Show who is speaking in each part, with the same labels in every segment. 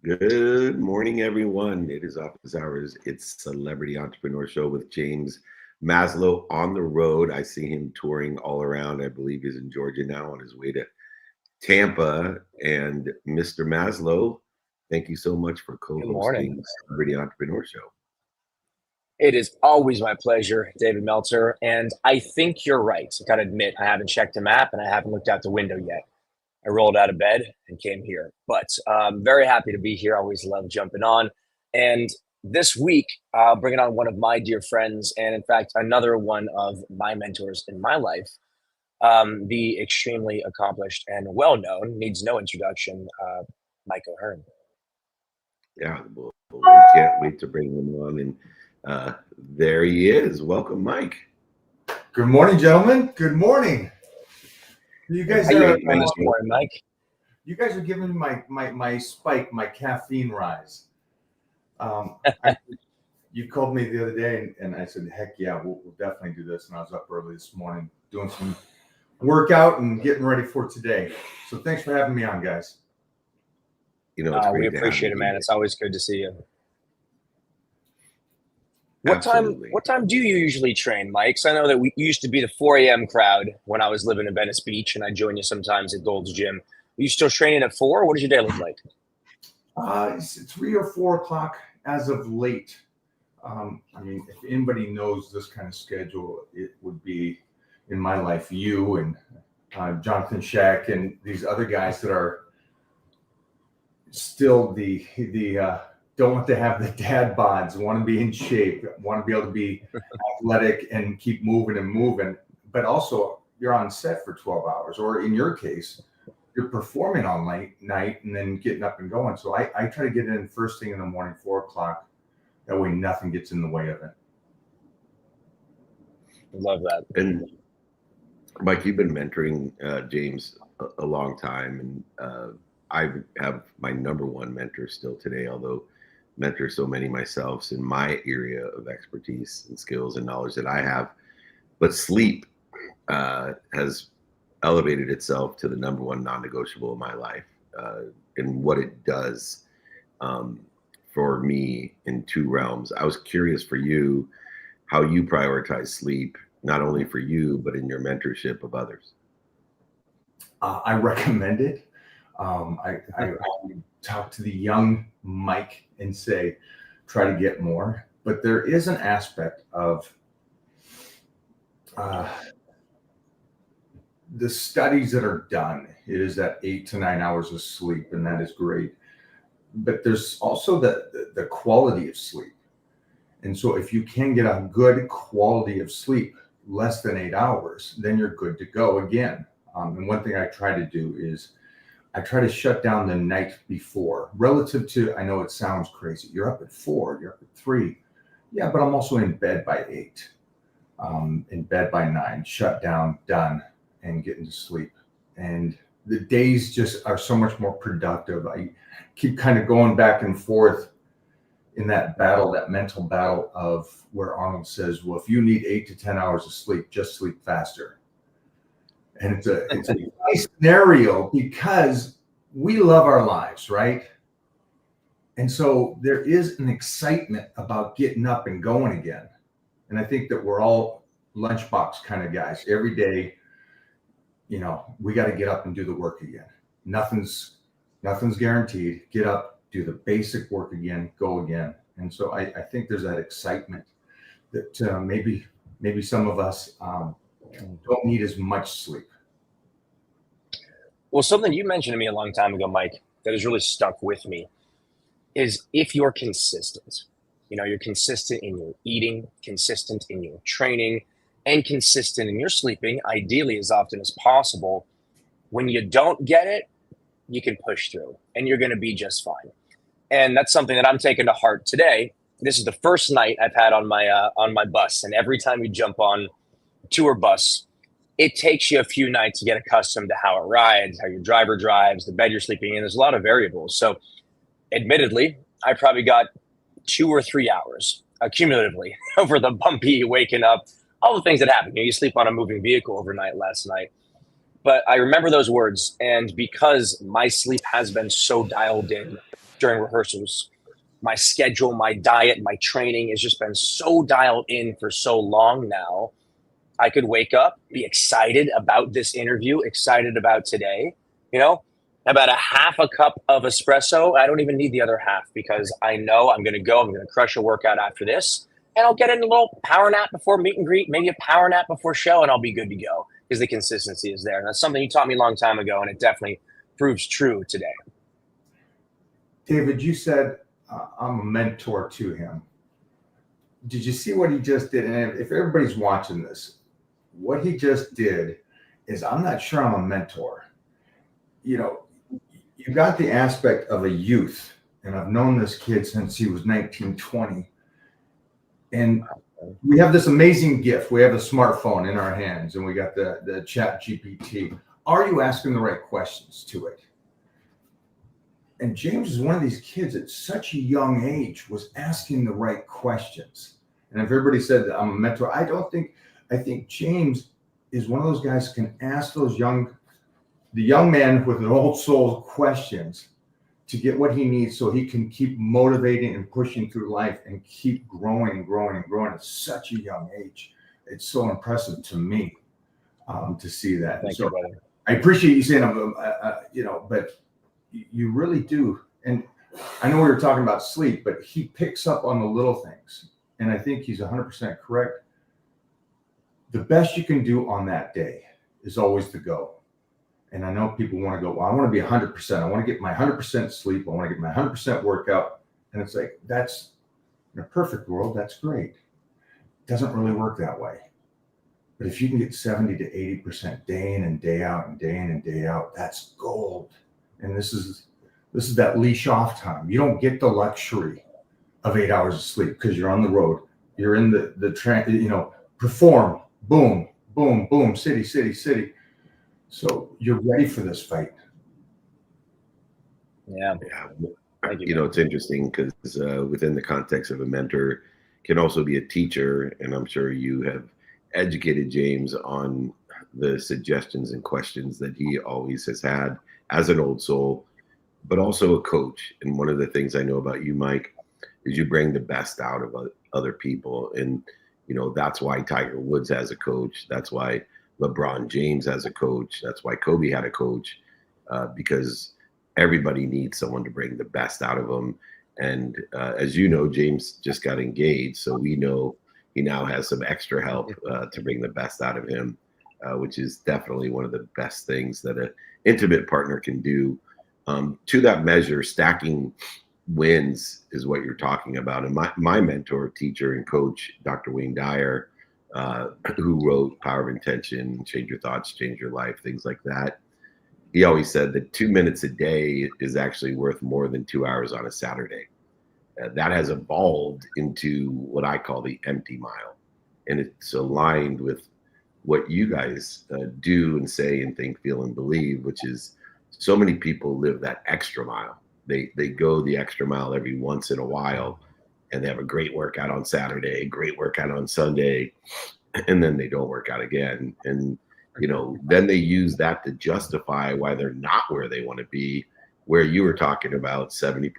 Speaker 1: Good morning, everyone. It is office hours. It's Celebrity Entrepreneur Show with James Maslow on the road. I see him touring all around. I believe he's in Georgia now on his way to Tampa. And Mr. Maslow, thank you so much for co-hosting Celebrity Entrepreneur Show.
Speaker 2: It is always my pleasure, David Meltzer. And I think you're right. I got to admit, I haven't checked the map and I haven't looked out the window yet. I rolled out of bed and came here. But I'm very happy to be here. I always love jumping on. And this week, bringing on one of my dear friends, and in fact, another one of my mentors in my life, the extremely accomplished and well-known, needs no introduction, Mike O'Hearn.
Speaker 1: Yeah, well, we can't wait to bring him on. And there he is. Welcome, Mike.
Speaker 3: Good morning, gentlemen. Good morning. You guys are
Speaker 2: Mike.
Speaker 3: You guys are giving me my spike, my caffeine rise. You called me the other day, and I said, "Heck yeah, we'll definitely do this." And I was up early this morning doing some workout and getting ready for today. So thanks for having me on, guys.
Speaker 1: You know,
Speaker 2: We appreciate it, man. It's always good to see you. What time do you usually train, Mike? So I know that we used to be the 4 a.m. crowd when I was living in Venice Beach, and I join you sometimes at Gold's Gym. Are you still training at 4? What does your day look like?
Speaker 3: It's 3 or 4 o'clock as of late. I mean, if anybody knows this kind of schedule, it would be in my life, you and Jonathan Shack and these other guys that are still the don't want to have the dad bods, want to be in shape, want to be able to be athletic and keep moving, but also you're on set for 12 hours, or in your case, you're performing all night and then getting up and going. So I try to get in first thing in the morning, 4 o'clock. That way nothing gets in the way of it.
Speaker 2: Love that.
Speaker 1: And Mike, you've been mentoring James a long time, and I have my number one mentor still today, although mentor so many myself in my area of expertise and skills and knowledge that I have. But sleep has elevated itself to the number one non-negotiable in my life, and what it does for me in two realms. I was curious for you how you prioritize sleep, not only for you, but in your mentorship of others.
Speaker 3: I recommend it. I talk to the young Mike and say, try to get more. But there is an aspect of the studies that are done. It is that 8 to 9 hours of sleep, and that is great. But there's also the quality of sleep. And so if you can get a good quality of sleep, less than 8 hours, then you're good to go again. And one thing I try to do is I try to shut down the night before relative to, I know it sounds crazy. You're up at 4, you're up at 3. Yeah, but I'm also in bed by 8, in bed by 9, shut down, done, and getting to sleep. And the days just are so much more productive. I keep kind of going back and forth in that battle, that mental battle of where Arnold says, well, if you need 8 to 10 hours of sleep, just sleep faster. And it's a nice scenario because we love our lives, right? And so there is an excitement about getting up and going again. And I think that we're all lunchbox kind of guys. Every day, you know, we got to get up and do the work again. Nothing's guaranteed. Get up, do the basic work again, go again. And so I think there's that excitement that maybe some of us don't need as much sleep.
Speaker 2: Well, something you mentioned to me a long time ago, Mike, that has really stuck with me is if you're consistent, you're consistent in your eating, consistent in your training, and consistent in your sleeping, ideally as often as possible. When you don't get it, you can push through and you're going to be just fine. And that's something that I'm taking to heart today. This is the first night I've had on my bus, and every time you jump on a tour bus, it takes you a few nights to get accustomed to how it rides, how your driver drives, the bed you're sleeping in. There's a lot of variables. So admittedly, I probably got 2 or 3 hours cumulatively over the bumpy waking up, all the things that happen. You sleep on a moving vehicle overnight last night. But I remember those words. And because my sleep has been so dialed in during rehearsals, my schedule, my diet, my training has just been so dialed in for so long now, I could wake up, be excited about this interview, excited about today, about a half a cup of espresso. I don't even need the other half because I know I'm going to crush a workout after this, and I'll get in a little power nap before meet and greet, maybe a power nap before show, and I'll be good to go because the consistency is there. And that's something you taught me a long time ago, and it definitely proves true today.
Speaker 3: David, you said I'm a mentor to him. Did you see what he just did? And if everybody's watching this, what he just did is, I'm not sure I'm a mentor. You got the aspect of a youth, and I've known this kid since he was 19, 20. And we have this amazing gift. We have a smartphone in our hands, and we got the chat GPT. Are you asking the right questions to it? And James is one of these kids at such a young age was asking the right questions. And if everybody said that I'm a mentor, I think James is one of those guys who can ask the young man with an old soul questions to get what he needs so he can keep motivating and pushing through life and keep growing and growing and growing at such a young age. It's so impressive to me to see that.
Speaker 2: Thank you, brother.
Speaker 3: I appreciate you saying, but you really do. And I know we were talking about sleep, but he picks up on the little things. And I think he's 100% correct. The best you can do on that day is always to go. And I know people want to go, well, I want to be 100%. I want to get my 100% sleep. I want to get my 100% workout. And it's like, that's in a perfect world. That's great. It doesn't really work that way. But if you can get 70 to 80% day in and day out and day in and day out, that's gold. And this is that leash off time. You don't get the luxury of 8 hours of sleep because you're on the road. You're in perform, boom, boom, boom, city, city, city. So you're ready for this fight.
Speaker 2: Yeah.
Speaker 1: It's interesting because within the context of a mentor can also be a teacher. And I'm sure you have educated James on the suggestions and questions that he always has had as an old soul, but also a coach. And one of the things I know about you, Mike, is you bring the best out of other people. And, that's why Tiger Woods has a coach. That's why LeBron James has a coach. That's why Kobe had a coach, because everybody needs someone to bring the best out of them. And as you know, James just got engaged. So we know he now has some extra help to bring the best out of him, which is definitely one of the best things that an intimate partner can do. To that measure, stacking wins is what you're talking about. And my mentor, teacher, and coach, Dr. Wayne Dyer, who wrote Power of Intention, Change Your Thoughts, Change Your Life, things like that. He always said that 2 minutes a day is actually worth more than 2 hours on a Saturday. That has evolved into what I call the empty mile. And it's aligned with what you guys do and say and think, feel, and believe, which is so many people live that extra mile. They go the extra mile every once in a while, and they have a great workout on Saturday, great workout on Sunday, and then they don't work out again. And, then they use that to justify why they're not where they want to be, where you were talking about 70%,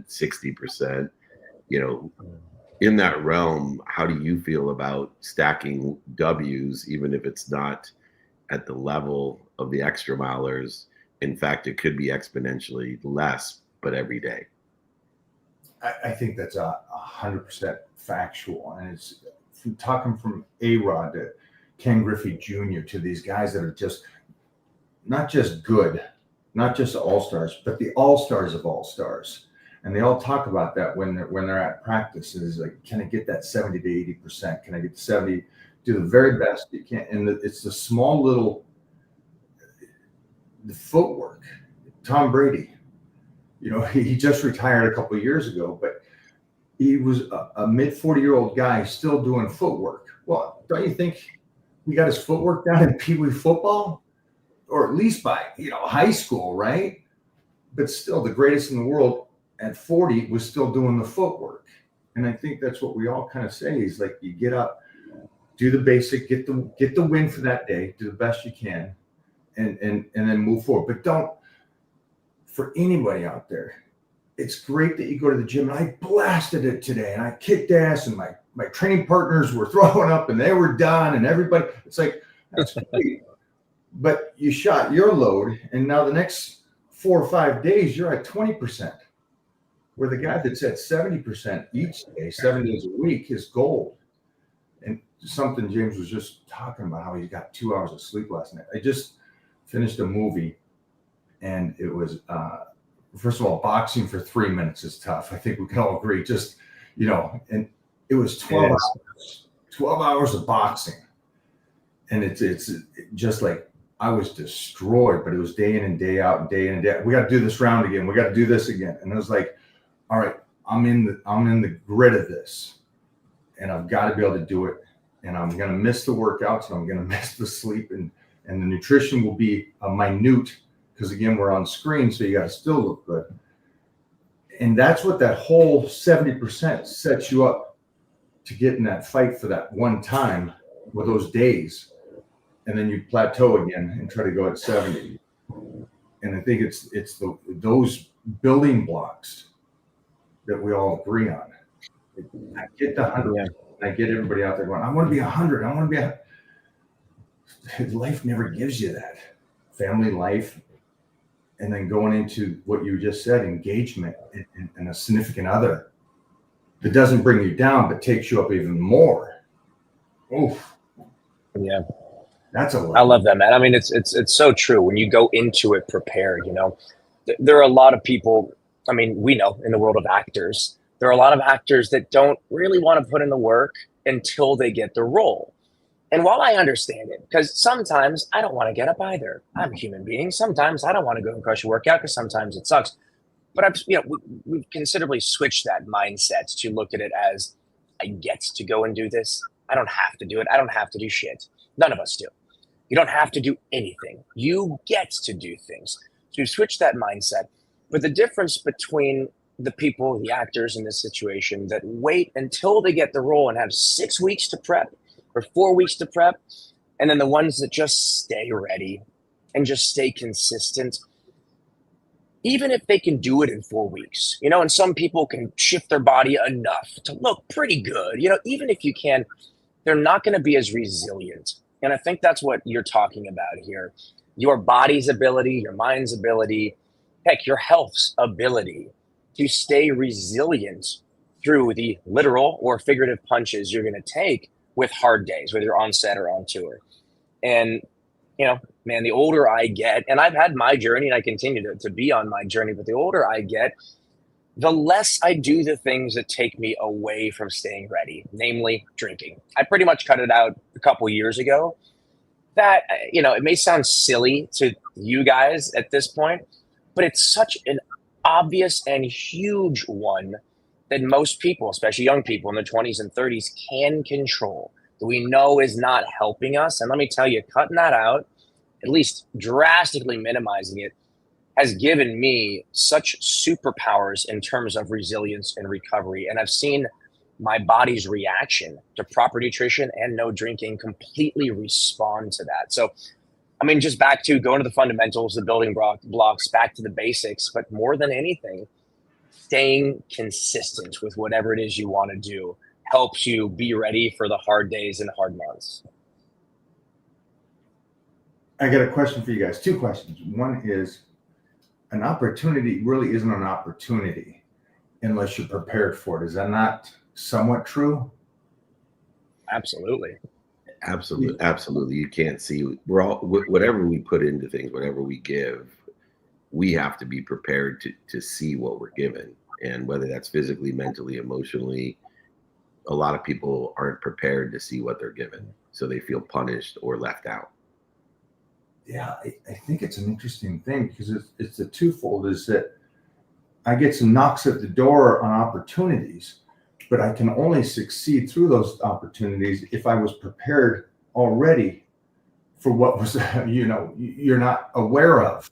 Speaker 1: 60%, in that realm. How do you feel about stacking W's, even if it's not at the level of the extra milers? In fact, it could be exponentially less, but every day.
Speaker 3: I think that's 100% factual. And it's talking from A-Rod to Ken Griffey Jr. to these guys that are just not just good, not just all-stars, but the all-stars of all-stars. And they all talk about that when they're at practice. Is like, can I get that 70 to 80%? Can I get 70? Do the very best you can. And it's the small little, the footwork. Tom Brady. You know, he just retired a couple of years ago, but he was a mid 40-year-old guy still doing footwork. Well, don't you think he got his footwork down in Pee Wee football, or at least by, you know, high school, right? But still, the greatest in the world at 40 was still doing the footwork. And I think that's what we all kind of say is like, you get up, do the basic, get the win for that day, do the best you can, and then move forward. But don't, for anybody out there, it's great that you go to the gym, and I blasted it today and I kicked ass, and my training partners were throwing up and they were done, and everybody, it's like, that's great. But you shot your load, and now the next 4 or 5 days you're at 20%, where the guy that's at 70% each day, 7 days a week, is gold. And something James was just talking about, how he got 2 hours of sleep last night. I just finished a movie, and it was first of all, boxing for 3 minutes is tough. I think we can all agree. Just, you know, and it was 12 hours, 12 hours of boxing. And it's just like, I was destroyed, but it was day in and day out and day in and day out. We got to do this round again. We got to do this again. And I was like, all right, I'm in the grit of this, and I've got to be able to do it. And I'm going to miss the workouts, and I'm going to miss the sleep, and the nutrition will be a minute, because again, we're on screen, so you got to still look good. And that's what that whole 70% sets you up to get in that fight for that one time with those days. And then you plateau again and try to go at 70. And I think it's those building blocks that we all agree on. I get the 100. Yeah. I get everybody out there going, I want to be 100. I want to be life never gives you that. Family life. And then going into what you just said, engagement and a significant other that doesn't bring you down, but takes you up even more. Oof.
Speaker 2: Yeah.
Speaker 3: That's a lot.
Speaker 2: I love that, man. I mean, it's so true. When you go into it prepared, you know, there are a lot of people. I mean, we know in the world of actors, there are a lot of actors that don't really want to put in the work until they get the role. And while I understand it, because sometimes I don't want to get up either. I'm a human being. Sometimes I don't want to go and crush a workout because sometimes it sucks. But we've considerably switched that mindset to look at it as, I get to go and do this. I don't have to do it. I don't have to do shit. None of us do. You don't have to do anything. You get to do things. So we've switched that mindset. But the difference between the people, the actors in this situation that wait until they get the role and have 6 weeks to prep, or 4 weeks to prep, and then the ones that just stay ready and just stay consistent, even if they can do it in 4 weeks, you know, and some people can shift their body enough to look pretty good, you know, even if you can, they're not going to be as resilient. And I think that's what you're talking about here. Your body's ability, your mind's ability, heck, your health's ability to stay resilient through the literal or figurative punches you're going to take with hard days, whether you're on set or on tour. And, you know, man, the older I get, and I've had my journey and I continue to be on my journey, but the older I get, the less I do the things that take me away from staying ready, namely drinking. I pretty much cut it out a couple years ago. That, you know, it may sound silly to you guys at this point, but it's such an obvious and huge one that most people, especially young people in their 20s and 30s, can control, that we know is not helping us. And let me tell you, cutting that out, at least drastically minimizing it, has given me such superpowers in terms of resilience and recovery. And I've seen my body's reaction to proper nutrition and no drinking completely respond to that. So, I mean, just back to going to the fundamentals, the building blocks, back to the basics, but more than anything, staying consistent with whatever it is you want to do helps you be ready for the hard days and hard months.
Speaker 3: I got a question for you guys. 2 questions. One is, an opportunity really isn't an opportunity unless you're prepared for it. Is that not somewhat true?
Speaker 2: Absolutely.
Speaker 1: Absolutely. You can't see. We're all, whatever we put into things, whatever we give, we have to be prepared to see what we're given. And whether that's physically, mentally, emotionally, a lot of people aren't prepared to see what they're given. So they feel punished or left out.
Speaker 3: yeah, I think it's an interesting thing because it's a twofold. Is that I get some knocks at the door on opportunities, but I can only succeed through those opportunities if I was prepared already for what was you're not aware of,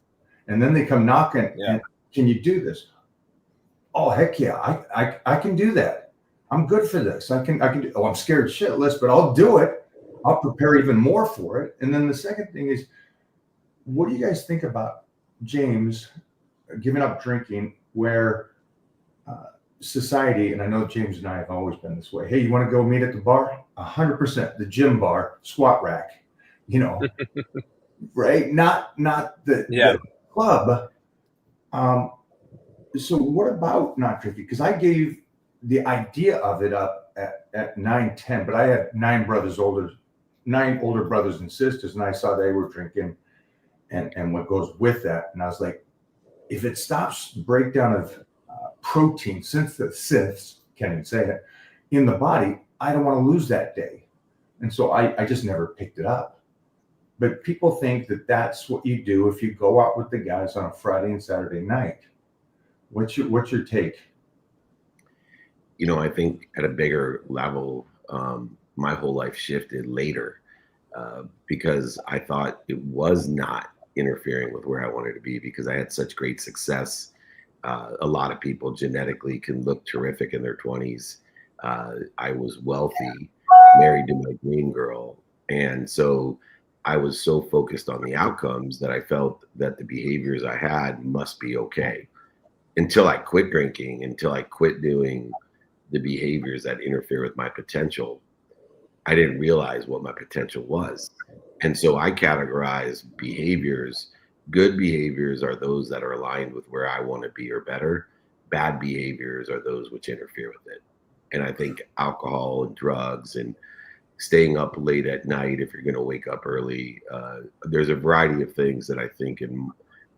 Speaker 3: and then they come knocking.
Speaker 2: Yeah.
Speaker 3: And can you do this? Oh heck yeah, I can do that. I'm good for this. I can do. Oh, I'm scared shitless, but I'll do it. I'll prepare even more for it. And then the second thing is, what do you guys think about James giving up drinking? Where society, and I know James and I have always been this way. Hey, you want to go meet at the bar? 100%, the gym bar, squat rack. Right? Not the club. So what about not drinking? Because I gave the idea of it up at 9, 10, but I had 9 older brothers and sisters, and I saw they were drinking and what goes with that. And I was like, if it stops the breakdown of protein, synthesis, can't even say it, in the body, I don't want to lose that day. And so I just never picked it up. But people think that that's what you do if you go out with the guys on a Friday and Saturday night. What's your take?
Speaker 1: I think at a bigger level, my whole life shifted later because I thought it was not interfering with where I wanted to be because I had such great success. A lot of people genetically can look terrific in their 20s. I was wealthy, married to my dream girl. And so I was so focused on the outcomes that I felt that the behaviors I had must be okay. Until I quit drinking, until I quit doing the behaviors that interfere with my potential, I didn't realize what my potential was. And so I categorize behaviors. Good behaviors are those that are aligned with where I want to be or better. Bad behaviors are those which interfere with it. And I think alcohol and drugs and staying up late at night if you're going to wake up early, there's a variety of things that I think in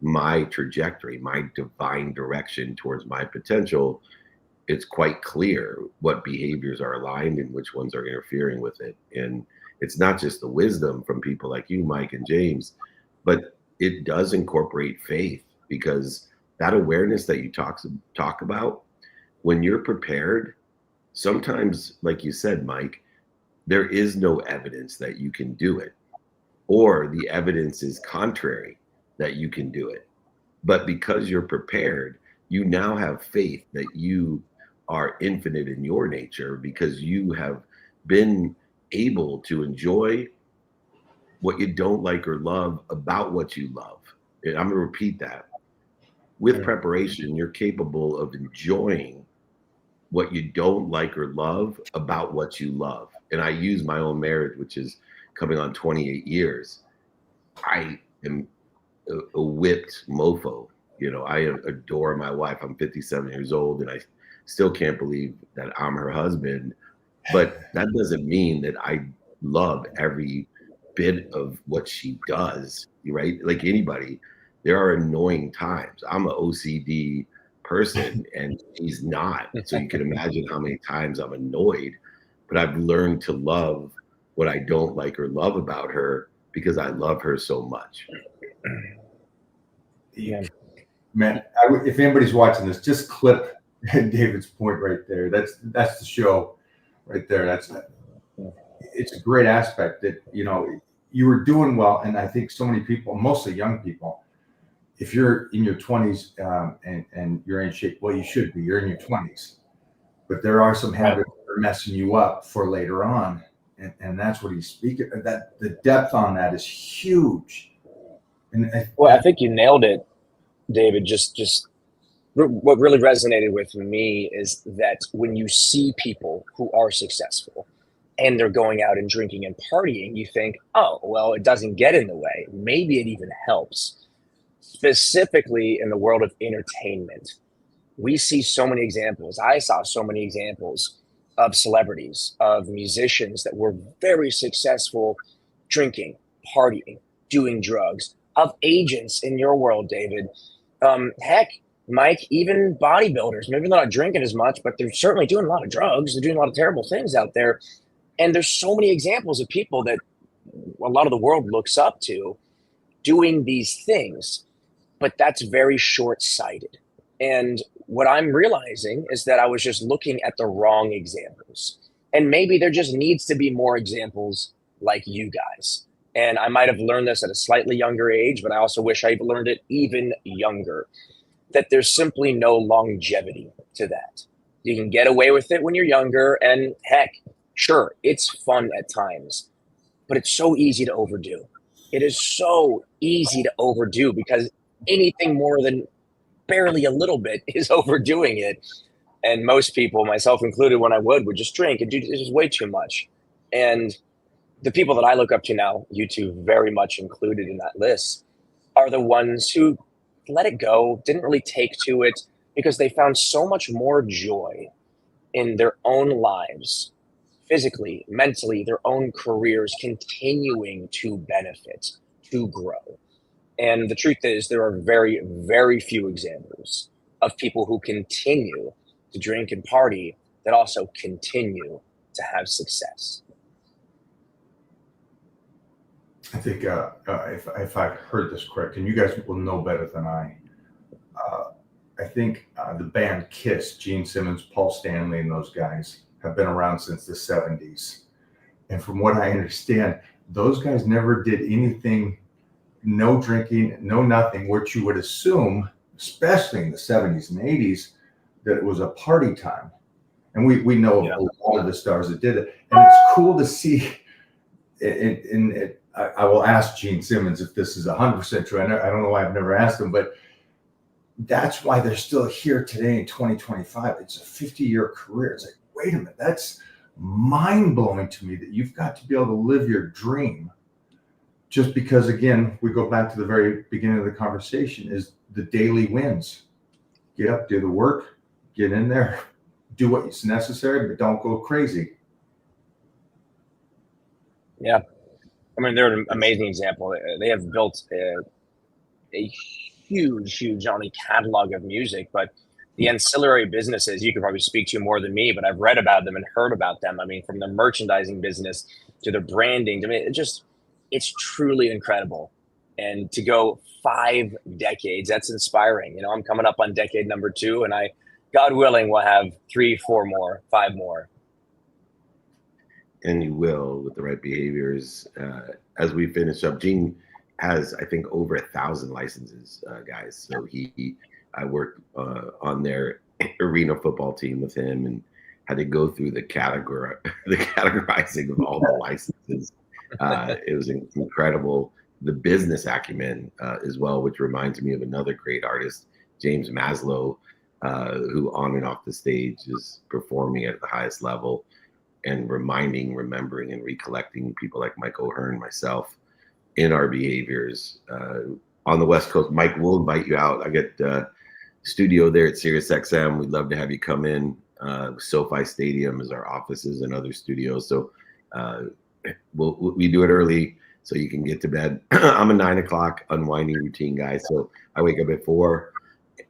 Speaker 1: my trajectory, my divine direction towards my potential, it's quite clear what behaviors are aligned and which ones are interfering with it. And it's not just the wisdom from people like you, Mike and James, but it does incorporate faith, because that awareness that you talk about, when you're prepared, sometimes, like you said, Mike, there is no evidence that you can do it, or the evidence is contrary that you can do it. But because you're prepared, you now have faith that you are infinite in your nature, because you have been able to enjoy what you don't like or love about what you love. And I'm going to repeat that. With preparation, you're capable of enjoying what you don't like or love about what you love. And I use my own marriage, which is coming on 28 years. I am a whipped mofo. I adore my wife. I'm 57 years old, and I still can't believe that I'm her husband. But that doesn't mean that I love every bit of what she does, right? Like anybody, there are annoying times. I'm an OCD person and she's not. So you can imagine how many times I'm annoyed, but I've learned to love what I don't like or love about her because I love her so much.
Speaker 3: Yeah. Man, if anybody's watching this, just clip David's point right there. That's the show right there. It's a great aspect that, you were doing well. And I think so many people, mostly young people, if you're in your 20s and you're in shape, well, you should be. You're in your 20s. But there are some habits that are messing you up for later on. And that's what he's speaking. That the depth on that is huge. And
Speaker 2: I think you nailed it, David. Just what really resonated with me is that when you see people who are successful and they're going out and drinking and partying, you think, oh, well, it doesn't get in the way. Maybe it even helps. Specifically in the world of entertainment, we see so many examples. I saw so many examples of celebrities, of musicians that were very successful drinking, partying, doing drugs, of agents in your world, David. Heck, Mike, even bodybuilders, maybe they're not drinking as much, but they're certainly doing a lot of drugs. They're doing a lot of terrible things out there. And there's so many examples of people that a lot of the world looks up to doing these things, but that's very short-sighted. And what I'm realizing is that I was just looking at the wrong examples. And maybe there just needs to be more examples like you guys. And I might have learned this at a slightly younger age, but I also wish I learned it even younger, that there's simply no longevity to that. You can get away with it when you're younger, and heck, sure, it's fun at times, but it's so easy to overdo. It is so easy to overdo because anything more than barely a little bit is overdoing it. And most people, myself included, when I would just drink and do just way too much. And the people that I look up to now, you two very much included in that list, are the ones who let it go, didn't really take to it because they found so much more joy in their own lives, physically, mentally, their own careers continuing to benefit, to grow. And the truth is, there are very, very few examples of people who continue to drink and party that also continue to have success.
Speaker 3: I think if I've heard this correct, and you guys will know better than I think the band Kiss, Gene Simmons, Paul Stanley, and those guys have been around since the 70s. And from what I understand, those guys never did anything, no drinking, no nothing, which you would assume, especially in the 70s and 80s, that it was a party time. And we know a lot of the stars that did it. And it's cool to see. I will ask Gene Simmons if this is 100% true. I don't know why I've never asked him, but that's why they're still here today in 2025. It's a 50-year career. It's like, wait a minute, that's mind-blowing to me that you've got to be able to live your dream just because, again, we go back to the very beginning of the conversation, is the daily wins. Get up, do the work, get in there, do what's necessary, but don't go crazy.
Speaker 2: Yeah. I mean, they're an amazing example. They have built a huge, not only catalog of music, but the ancillary businesses you could probably speak to more than me, but I've read about them and heard about them. I mean, from the merchandising business to the branding, I mean, it's truly incredible. And to go 5 decades, that's inspiring. You know, I'm coming up on decade number 2, and God willing, will have 3, 4 more, 5 more.
Speaker 1: And you will, with the right behaviors. As we finish up, Gene has, I think, over 1,000 licenses, guys. So I worked on their arena football team with him and had to go through the categorizing of all the licenses. It was incredible. The business acumen as well, which reminds me of another great artist, James Maslow, who on and off the stage is performing at the highest level and remembering, and recollecting people like Mike O'Hearn, myself, in our behaviors. On the West Coast, Mike, we'll invite you out. I get studio there at SiriusXM. We'd love to have you come in. SoFi Stadium is our offices and other studios. So we do it early so you can get to bed. I'm a 9 o'clock unwinding routine guy, so I wake up at 4.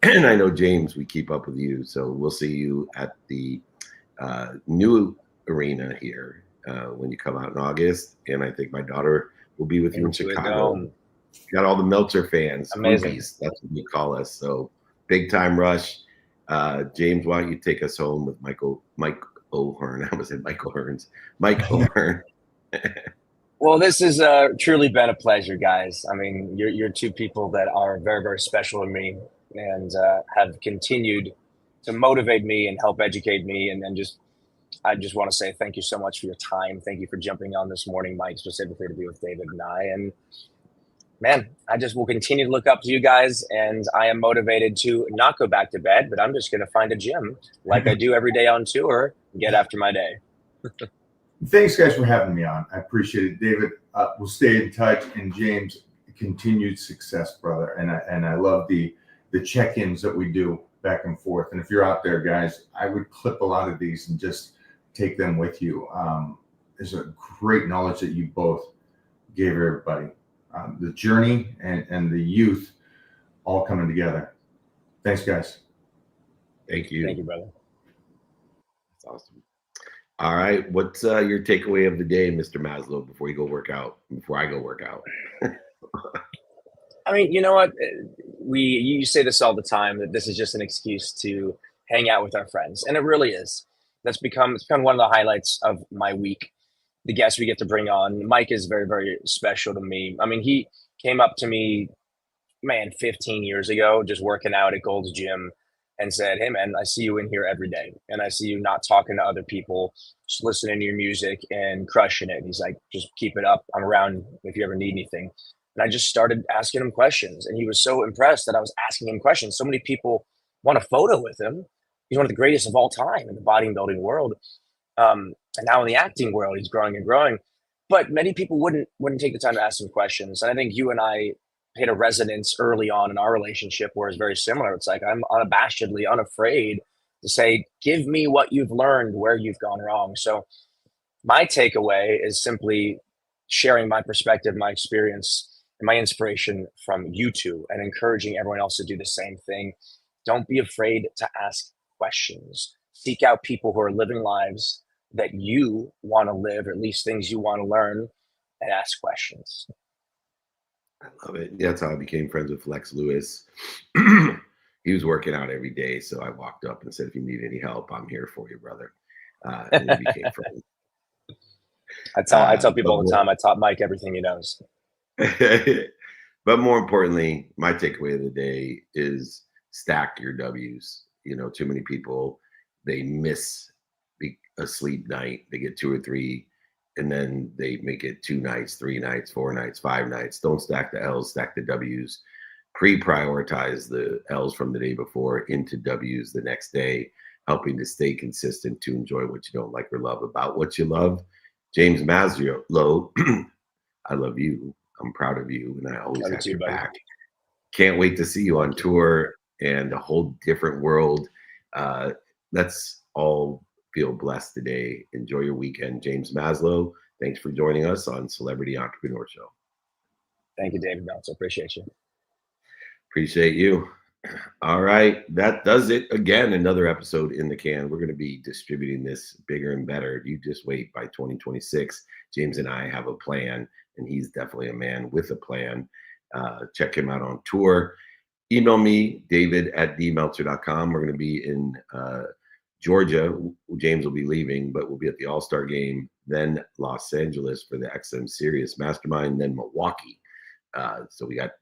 Speaker 1: And I know, James, we keep up with you. So we'll see you at the new arena here when you come out in August. And I think my daughter will be with you in Chicago. Got all the Meltzer fans.
Speaker 2: Amazing.
Speaker 1: Movies, that's what we call us. So big time rush. James, why don't you take us home with Mike O'Hearn? I was saying Michael Hearns. Mike O'Hearn.
Speaker 2: Well, this has truly been a pleasure, guys. I mean, you're two people that are very, very special to me, and have continued to motivate me and help educate me. And I just want to say thank you so much for your time. Thank you for jumping on this morning, Mike, specifically to be with David and I. And man, I just will continue to look up to you guys, and I am motivated to not go back to bed, but I'm just going to find a gym like I do every day on tour and get after my day.
Speaker 3: Thanks, guys, for having me on. I appreciate it. David, we'll stay in touch. And James, continued success, brother. And I love the check-ins that we do back and forth. And if you're out there, guys, I would clip a lot of these and just take them with you. There's a great knowledge that you both gave everybody. The journey and the youth all coming together. Thanks, guys.
Speaker 1: Thank you.
Speaker 2: Thank you, brother.
Speaker 1: That's awesome. All right. What's your takeaway of the day, Mr. Maslow, before I go work out?
Speaker 2: I mean, you know what? You say this all the time that this is just an excuse to hang out with our friends, and it really is. It's become one of the highlights of my week. The guests we get to bring on. Mike is very, very special to me. I mean, he came up to me, man, 15 years ago, just working out at Gold's Gym, and said, "Hey, man, I see you in here every day, and I see you not talking to other people, just listening to your music and crushing it." And he's like, "Just keep it up. I'm around if you ever need anything." And I just started asking him questions, and he was so impressed that I was asking him questions. So many people want a photo with him. He's one of the greatest of all time in the bodybuilding world, and now in the acting world, he's growing and growing. But many people wouldn't take the time to ask him questions. And I think you and I hit a resonance early on in our relationship where it's very similar. It's like I'm unabashedly unafraid to say, "Give me what you've learned, where you've gone wrong." So my takeaway is simply sharing my perspective, my experience, and my inspiration from you two, and encouraging everyone else to do the same thing. Don't be afraid to ask questions. Seek out people who are living lives that you want to live, or at least things you want to learn, and ask questions.
Speaker 1: I love it. That's how I became friends with Flex Lewis. He was working out every day, so I walked up and said, "If you need any help, I'm here for you, brother." And we became friends.
Speaker 2: I tell people
Speaker 1: But
Speaker 2: all the time, I taught Mike everything he knows.
Speaker 1: but more importantly, my takeaway of the day is stack your W's. Too many people, they miss a sleep night. They get 2 or 3, and then they make it 2 nights, 3 nights, 4 nights, 5 nights. Don't stack the L's, stack the W's. Pre-prioritize the L's from the day before into W's the next day, helping to stay consistent to enjoy what you don't like or love about what you love. James Maslow, I love you. I'm proud of you, and I always
Speaker 2: Love you
Speaker 1: have
Speaker 2: too,
Speaker 1: your
Speaker 2: buddy.
Speaker 1: back. Can't wait to see you on tour and a whole different world. Let's all feel blessed today. Enjoy your weekend. James Maslow, thanks for joining us on Celebrity Entrepreneur Show.
Speaker 2: Thank you, David Meltzer. Appreciate you.
Speaker 1: Appreciate you. All right, that does it. Again, another episode in the can. We're going to be distributing this bigger and better. You just wait. By 2026, James and I have a plan, and he's definitely a man with a plan. Check him out on tour. Email me, david@dmeltzer.com. We're going to be in Georgia. James will be leaving, but we'll be at the All-Star game, then Los Angeles for the XM Sirius Mastermind, then Milwaukee. So we got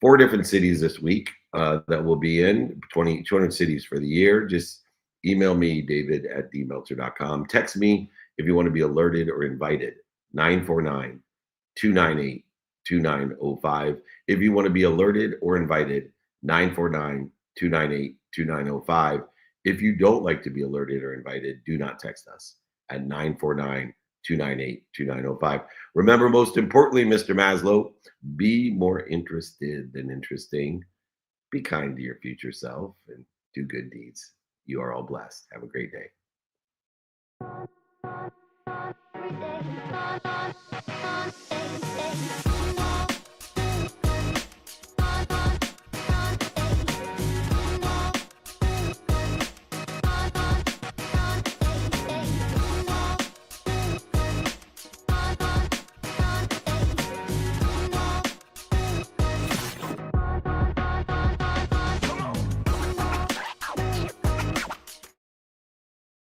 Speaker 1: 4 different cities this week that we'll be in, 200 cities for the year. Just email me, david@dmeltzer.com. Text me if you want to be alerted or invited, 949-298-2905. If you want to be alerted or invited, 949-298-2905. If you don't like to be alerted or invited, do not text us at 949-298-2905. Remember, most importantly, Mr. Maslow, be more interested than interesting. Be kind to your future self and do good deeds. You are all blessed. Have a great day.
Speaker 4: Every day, on,